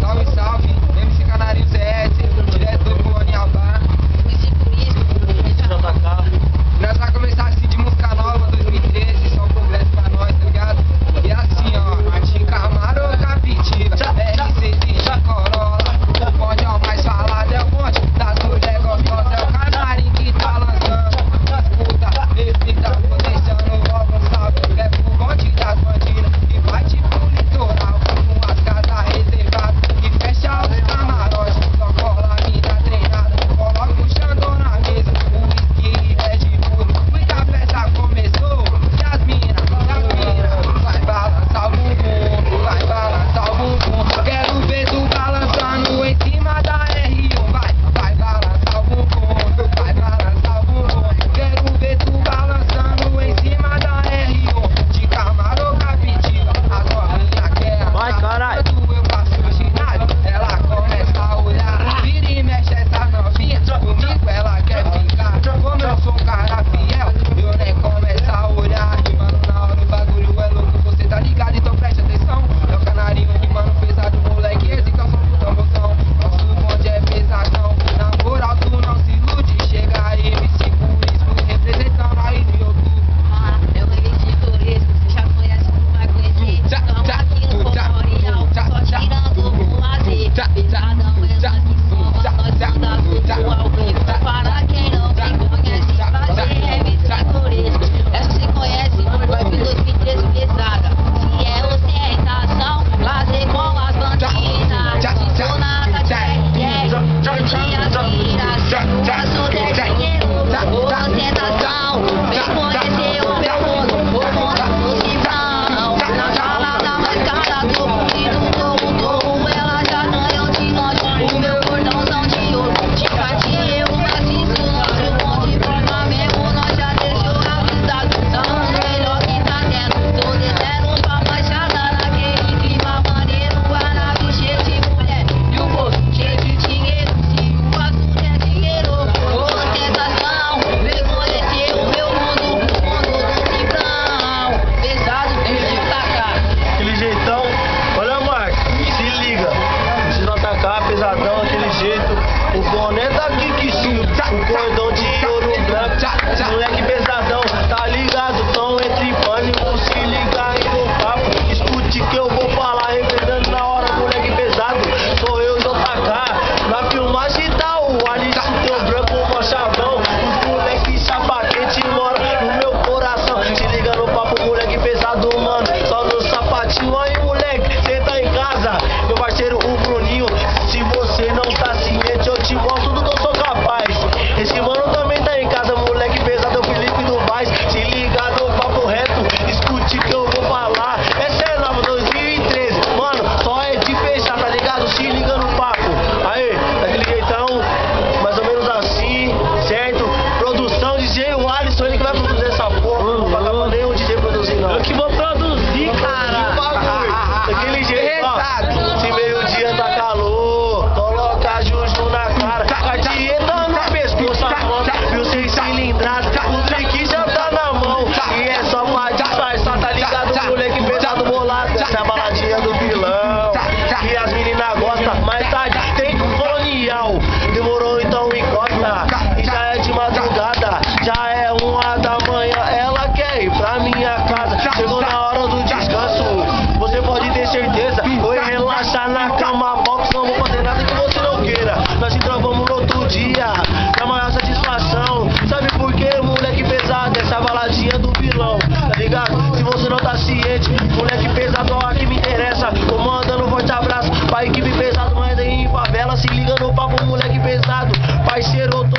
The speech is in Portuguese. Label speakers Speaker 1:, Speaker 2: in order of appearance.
Speaker 1: Salve, salve, MC Canário ZS, direto do Colonial Bar. Nós vai começar assim de música nova, 2013, só um progresso pra nós, tá ligado? E assim, ó, Martim Camaro, Capitiva, RC Corolla, o bonde é o mais falado, é o bonde das mulheres gostosas, é o Canarinho que tá lançando. Escuta, esse tá deixando logo um salve, é pro bonde das bandidas, e vai tipo litoral, com as casas reservadas, e fecha os camarotes, só cola a mina treinada, coloca o Xandão na mesa, o whisky é de puro, muita festa começou, e as mina, vai balançar o bumbum, vai balançar o bumbum, quero ver tu balançando em cima da R1, vai balançar o bumbum, vai balançar o bumbum, quero ver tu balançando em cima da R1, de Camaro Capitiva, a novinha quer a
Speaker 2: caralho.
Speaker 1: quando eu passo no ginásio, ela começa a olhar, vira e mexe essa novinha, comigo ela quer ficar, como eu sou um cara fiel, eu nem começo a olhar, e mano, na hora o bagulho é louco, você tá ligado, então preste atenção, é o Canarinho de mano pesado, moleque, esse que é o som do tamborzão, nosso bonde é pesadão, na moral tu não se ilude, chega aí, MC por isso, representando aí no YouTube.
Speaker 3: Eu acredito por isso, você já conhece, não vai conhecer. Tamo aqui no Memorial, só tirando o lazer. Pesadão é nós que somos, nós manda tudo ao vivo. Para quem não me conhece, fazer MC por isso. Essa se conhece, vai vir 2013 pesada. Se é ostentação, lazer com as bandidas. Se for nada, eu te atira. Se o assunto é dinheiro, ou ostentação, vem conhecer o meu mundo, o mundo do cifrão. Na balada mais cara do mundo e do topo, ela já ganhou de nós o meu cordãozão de ouro. De catinho eu assisto nosso ponto, forma mesmo, nós já deixou avisado. Somos os melhor que tá tendo, tô descendo pra baixada naquele clima maneiro. Guarda cheio de mulher e o bolso cheio de dinheiro. Se o assunto é dinheiro, ostentação, vem conhecer o meu mundo, o mundo do cifrão. Pesado, deixa eu tacar.
Speaker 2: Aquele jeitão, olha Marcos, se liga, precisa atacar pesadão, aquele jeito, o boné tá aqui que sim, o cordão de ouro branco, moleque pesadão, tá ligado, tão entre pânico, se liga aí no papo, escute que eu vou falar, representando na hora, moleque pesado, sou eu de atacar, na filmagem tá o Alice, teu branco, mó chavão, os moleque chapatete mora no meu coração, se liga no papo, moleque pesado, mano, só no sapatinho, aí moleque, cê tá em casa, meu parceiro o Bruninho, se você não tá ciente, eu te mostro tudo que eu sou capaz, esse mano também tá em casa, moleque pesado, é o Felipe do Vaz, se liga no papo reto, escute que eu vou falar, essa é nova 2013, mano, só é de fechar, tá ligado, se liga no papo, aí, daquele jeitão, mais ou menos assim, certo, produção, DJ o Alisson, ele que vai produzir essa porra, não paga pra nenhum DJ produzir não, eu que vou produzir, cara, daquele jeito, ó, se meio-dia tá calor, coloca Juju na cara, Cartier no pescoço, a moto, viu 6 cilindradas, o drink já tá na mão, e é só pra disfarçar, tá ligado, moleque pesado bolado, essa é a baladinha do vilão, e as meninas gostam, mais tarde tem colonial, demorou então encosta, e já é de madrugada, já é 1h da manhã, ela quer ir pra minha casa, chegou na hora do descanso, você pode ter certeza, oi, relaxa na cama, box, não vou fazer nada que você não queira, nós te trovamos no outro dia, na maior satisfação, sabe por quê, moleque pesado, essa baladinha do vilão, tá ligado? Se você não tá ciente, moleque pesado, ó, que me interessa, tô mandando um forte abraço pra equipe pesado, mas aí em favela, se liga no papo, moleque pesado, parceiro, eu tô